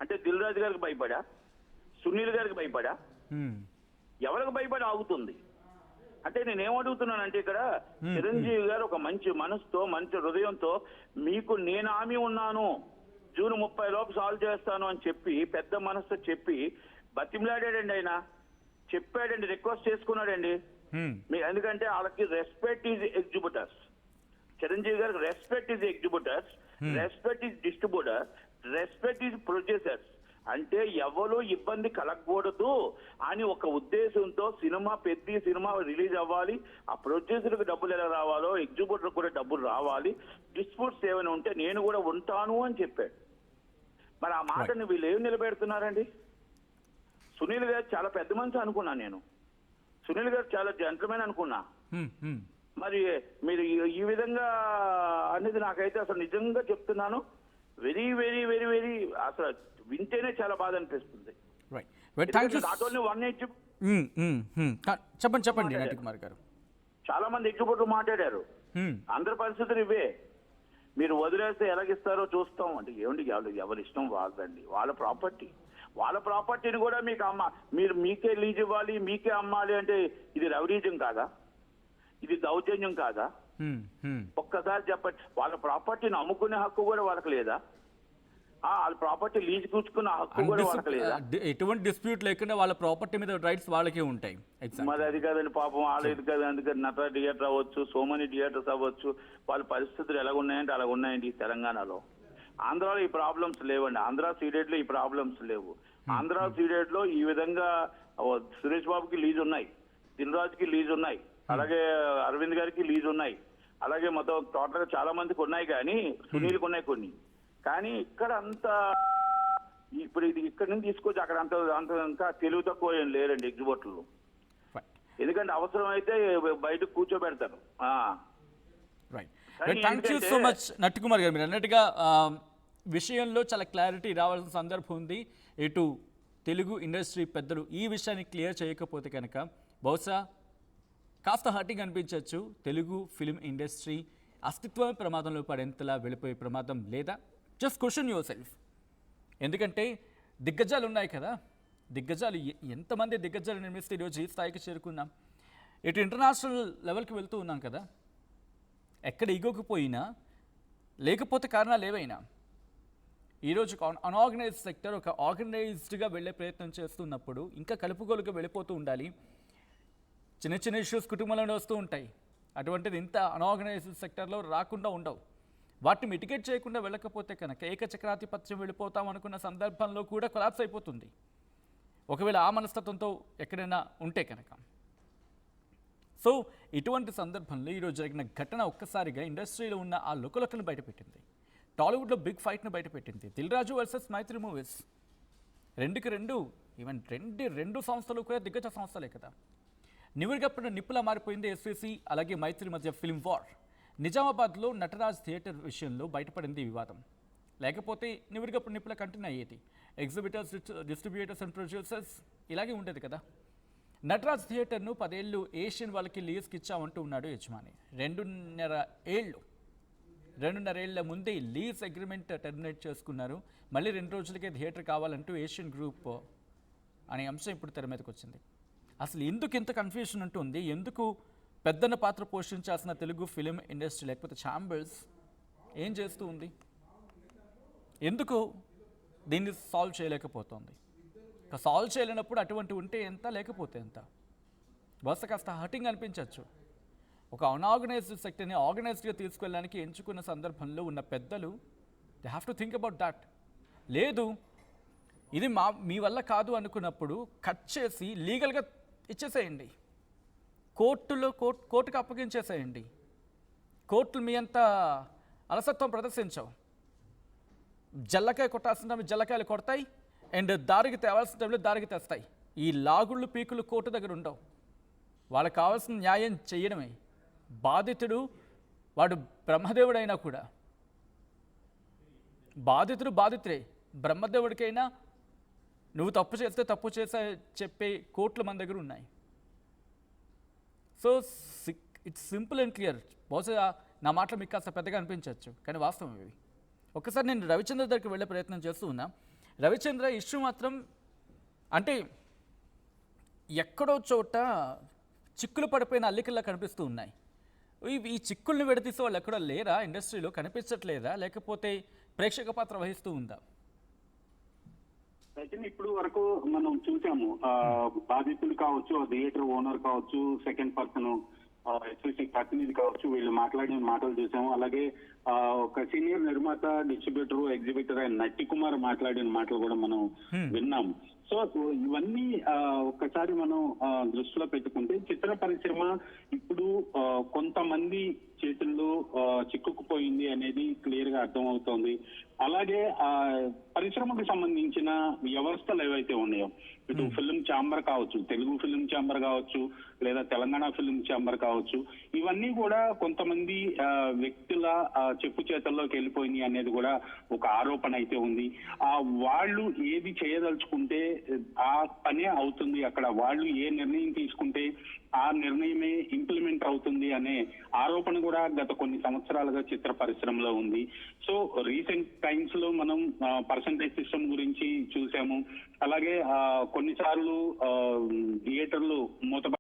అంటే దిల్ రాజు గారికి భయపడా, సునీల్ గారికి భయపడా, ఎవరికి భయపడి ఆగుతుంది? అంటే నేనేమడుగుతున్నానంటే ఇక్కడ చిరంజీవి గారు ఒక మంచి మనసుతో మంచి హృదయంతో మీకు నేను హామీ ఉన్నాను, జూన్ 30 లోపు సాల్వ్ చేస్తాను అని చెప్పి పెద్ద మనసుతో చెప్పి బతిమలాడాడండి. ఆయన చెప్పాడండి, రిక్వెస్ట్ చేసుకున్నాడండి. ఎందుకంటే వాళ్ళకి రెస్పెక్ట్ ఈజ్ ఎగ్జిబ్యూటర్స్. చిరంజీవి గారికి respect is exhibitors, respect is distributor, respect is producers. అంటే ఎవరు ఇబ్బంది కలగకూడదు అని ఒక ఉద్దేశంతో పెద్ద సినిమా రిలీజ్ అవ్వాలి, ఆ ప్రొడ్యూసర్కి డబ్బులు ఎలా రావాలో ఎగ్జిబ్యూటర్ కూడా డబ్బులు రావాలి, డిస్ప్యూట్స్ ఏమైనా ఉంటే నేను కూడా ఉంటాను అని చెప్పాడు. మరి ఆ మాటని వీళ్ళు ఏం నిలబెడుతున్నారండి? సునీల్ గారు చాలా పెద్ద మనిషి అనుకున్నా నేను, సునీల్ గారు చాలా జెంట్మెన్ అనుకున్నా. మరి మీరు ఈ విధంగా అనేది నాకైతే అసలు నిజంగా చెప్తున్నాను, వెరీ వెరీ వెరీ వెరీ అసలు వింటేనే చాలా బాధ అనిపిస్తుంది. చెప్పండి నటి కుమార్ గారు. చాలా మంది ఎగ్జిబ్యూటర్ మాట్లాడారు, అందరి పరిస్థితులు ఇవే. మీరు వదిలేస్తే ఎలాగిస్తారో చూస్తాం అంటే ఏమండి, ఎవరి ఇష్టం వాళ్ళదండి, వాళ్ళ ప్రాపర్టీని కూడా మీకు మీకే లీజ్ ఇవ్వాలి, మీకే అమ్మాలి అంటే ఇది రౌడీజం కాదా? ఇది దౌర్జన్యం కాదా? ఒక్కసారి చెప్పండి. వాళ్ళ ప్రాపర్టీని అమ్ముకునే హక్కు కూడా వాళ్ళకి లేదా? వాళ్ళ ప్రాపర్టీ లీజ్ కూర్చుకున్న హక్కు కూడా వాళ్ళకి లేదా? ఎటువంటి డిస్ప్యూట్ లేకుండా వాళ్ళ ప్రాపర్టీ మీద రైట్స్ వాళ్ళకే ఉంటాయి. మరి అది కాదండి పాపం, వాళ్ళు ఇది కదా. అందుకని నట థియేటర్ అవ్వచ్చు, సో మెనీ థియేటర్స్ అవ్వచ్చు, వాళ్ళ పరిస్థితులు ఎలాగున్నాయంటే అలా ఉన్నాయండి ఈ తెలంగాణలో. ఆంధ్రాలో ఈ ప్రాబ్లమ్స్ లేవండి, ఆంధ్ర సీడెడ్ లో ఈ ప్రాబ్లమ్స్ లేవు. ఆంధ్ర సీడెడ్ లో ఈ విధంగా సురేష్ బాబుకి లీజ్ ఉన్నాయి, దిల్ రాజుకి లీజ్ ఉన్నాయి, అలాగే అరవింద్ గారికి లీజ్ ఉన్నాయి, అలాగే మొత్తం టోటల్ గా చాలా మందికి ఉన్నాయి, కానీ సునీల్కి ఉన్నాయి కొన్ని. కానీ ఇక్కడ అంత ఇప్పుడు ఇది ఇక్కడ నుంచి తీసుకొచ్చి అక్కడ అంత ఇంకా తెలివి తక్కువ ఏం లేరండి ఎగ్జిబ్యూటర్లు. ఎందుకంటే అవసరం అయితే బయటకు కూర్చోబెడతారు. థ్యాంక్ యూ సో మచ్ నటి కుమార్ గారు. మీరు అన్నట్టుగా విషయంలో చాలా క్లారిటీ రావాల్సిన సందర్భం ఉంది. ఇటు తెలుగు ఇండస్ట్రీ పెద్దలు ఈ విషయాన్ని క్లియర్ చేయకపోతే కనుక బహుశా కాస్త హర్టింగ్ అనిపించవచ్చు. తెలుగు ఫిలిం ఇండస్ట్రీ అస్తిత్వమే ప్రమాదంలో పడేంతలా వెళ్ళిపోయే ప్రమాదం లేదా? Just question your self. ఎందుకంటే దిగ్గజాలు ఉన్నాయి కదా, దిగ్గజాలు ఎంతమంది దిగ్గజాలు నిర్మిస్తే ఈరోజు ఈ స్థాయికి చేరుకున్నాం. ఇటు ఇంటర్నేషనల్ లెవెల్కి వెళ్తూ ఉన్నాం కదా. ఎక్కడ ఈగోకి పోయినా లేకపోతే కారణాలు ఏవైనా ఈరోజు అన్ఆర్గనైజ్డ్ సెక్టర్ ఒక ఆర్గనైజ్డ్గా వెళ్ళే ప్రయత్నం చేస్తున్నప్పుడు ఇంకా కలుపుగోలుగా వెళ్ళిపోతూ ఉండాలి. చిన్న చిన్న ఇష్యూస్ కుటుంబంలోనే వస్తూ ఉంటాయి. అటువంటిది ఇంత అన్ఆర్గనైజ్డ్ సెక్టర్లో రాకుండా ఉండవు. వాటిని మిటిగేట్ చేయకుండా వెళ్ళకపోతే కనుక ఏకచక్రాధిపత్యం వెళ్ళిపోతాం అనుకున్న సందర్భంలో కూడా కొలాప్స్ అయిపోతుంది, ఒకవేళ ఆ మనస్తత్వంతో ఎక్కడైనా ఉంటే కనుక. సో ఇటువంటి సందర్భంలో ఈరోజు జరిగిన ఘటన ఒక్కసారిగా ఇండస్ట్రీలో ఉన్న ఆ లుకలుకలను బయటపెట్టింది. టాలీవుడ్లో బిగ్ ఫైట్ను బయటపెట్టింది. దిల్ రాజు వర్సెస్ మైత్రి మూవీస్. 2-2 ఈవెన్ రెండు సంస్థలు కూడా దిగ్గజ సంస్థలే కదా. నివురుగప్పుడు నిప్పులా మారిపోయింది ఎస్వీసీ అలాగే మైత్రి మధ్య ఫిల్మ్ వార్. నిజామాబాద్లో నటరాజ్ థియేటర్ విషయంలో బయటపడింది వివాదం. లేకపోతే నివురుగప్పుడు నిప్పులా కంటిన్యూ అయ్యేది. ఎగ్జిబిటర్స్, డిస్ట్రిబ్యూటర్స్ అండ్ ప్రొడ్యూసర్స్ ఇలాగే ఉండేది కదా. నటరాజ్ థియేటర్ను 10 ఏళ్ళు ఏషియన్ వాళ్ళకి లీజ్కి ఇచ్చామంటూ ఉన్నాడు యజమాని. 2.5 ఏళ్ల ముందే లీజ్ అగ్రిమెంట్ టెర్మినేట్ చేసుకున్నారు. మళ్ళీ 2 రోజులకే థియేటర్ కావాలంటూ ఏషియన్ గ్రూప్ అనే అంశం ఇప్పుడు తెర మీదకి వచ్చింది. అసలు ఎందుకు ఇంత కన్ఫ్యూషన్ ఉంటుంది? ఎందుకు పెద్దన్న పాత్ర పోషించాల్సిన తెలుగు ఫిలిం ఇండస్ట్రీ లేకపోతే ఛాంబర్స్ ఏం చేస్తూ ఉంది? ఎందుకు దీన్ని సాల్వ్ చేయలేకపోతుంది? సాల్వ్ చేయలేనప్పుడు అటువంటి ఉంటే ఎంత, లేకపోతే ఎంత? బహుశా కాస్త హర్టింగ్ అనిపించవచ్చు. ఒక అన్ఆర్గనైజ్డ్ సెక్టర్ని ఆర్గనైజ్డ్గా తీసుకెళ్ళడానికి ఎంచుకున్న సందర్భంలో ఉన్న పెద్దలు they have to think about that. లేదు ఇది మీ వల్ల కాదు అనుకున్నప్పుడు కట్ చేసి లీగల్గా ఇచ్చేసేయండి, కోర్టుకు అప్పగించేసేయండి. కోర్టులు మీ అంత అలసత్వం ప్రదర్శించవు. జల్లకాయ కొట్టాల్సిన జల్లకాయలు కొడతాయి, అండ్ దారికి తేవాల్సిన టైంలో దారికి తెస్తాయి. ఈ లాగుళ్ళు పీకులు కోర్టు దగ్గర ఉండవు. వాళ్ళకి కావాల్సిన న్యాయం చేయడమే. బాధితుడు వాడు బ్రహ్మదేవుడైనా కూడా, బాధితుడే. బ్రహ్మదేవుడికైనా నువ్వు తప్పు చేస్తే తప్పు చేసే చెప్పే కోర్టులు మన దగ్గర ఉన్నాయి. So it's simple and clear. బహుశా నా మాటలు మీకు కాస్త పెద్దగా అనిపించవచ్చు, కానీ వాస్తవం ఇవి. ఒకసారి నేను రవిచంద్ర దగ్గరికి వెళ్ళే ప్రయత్నం చేస్తూ ఉన్నా. రవిచంద్ర ఇష్యూ మాత్రం అంటే ఎక్కడో చోట చిక్కులు పడిపోయిన అల్లికల్లా కనిపిస్తూ ఉన్నాయి. ఈ చిక్కుల్ని విడదీసే వాళ్ళు ఎక్కడో లేరా, ఇండస్ట్రీలో కనిపించట్లేదా, లేకపోతే ప్రేక్షక పాత్ర వహిస్తూ ఉందా? అయితే ఇప్పుడు వరకు మనం చూసాము బాధితులు కావచ్చు, థియేటర్ ఓనర్ కావచ్చు, సెకండ్ పర్సన్ ఎస్ఎస్సి ప్రతినిధి కావచ్చు, వీళ్ళు మాట్లాడిన మాటలు చూసాము. అలాగే ఒక సీనియర్ నిర్మాత, డిస్ట్రిబ్యూటర్, ఎగ్జిబిటర్ అయిన నట్టి కుమార్ మాట్లాడిన మాటలు కూడా మనం విన్నాము. సో ఇవన్నీ ఒక్కసారి మనం దృష్టిలో పెట్టుకుంటే చిత్ర పరిశ్రమ ఇప్పుడు కొంతమంది చేతుల్లో చిక్కుకుపోయింది అనేది క్లియర్ గా అర్థమవుతోంది. అలాగే పరిశ్రమకు సంబంధించిన వ్యవస్థలు ఏవైతే ఉన్నాయో, ఇటు ఫిల్మ్ ఛాంబర్ కావచ్చు, తెలుగు ఫిల్మ్ ఛాంబర్ కావచ్చు, లేదా తెలంగాణ ఫిల్మ్ ఛాంబర్ కావచ్చు, ఇవన్నీ కూడా కొంతమంది వ్యక్తుల చెప్పు చేతల్లోకి వెళ్ళిపోయినాయి అనేది కూడా ఒక ఆరోపణ అయితే ఉంది. వాళ్ళు ఏది చేయదలుచుకుంటే ఆ పనే అవుతుంది, అక్కడ వాళ్ళు ఏ నిర్ణయం తీసుకుంటే ఆ నిర్ణయమే ఇంప్లిమెంట్ అవుతుంది అనే ఆరోపణ కూడా గత కొన్ని సంవత్సరాలుగా చిత్ర పరిశ్రమలో ఉంది. సో రీసెంట్ టైమ్స్ లో మనం పర్సంటేజ్ సిస్టమ్ గురించి చూసాము. అలాగే కొన్నిసార్లు థియేటర్లు మూత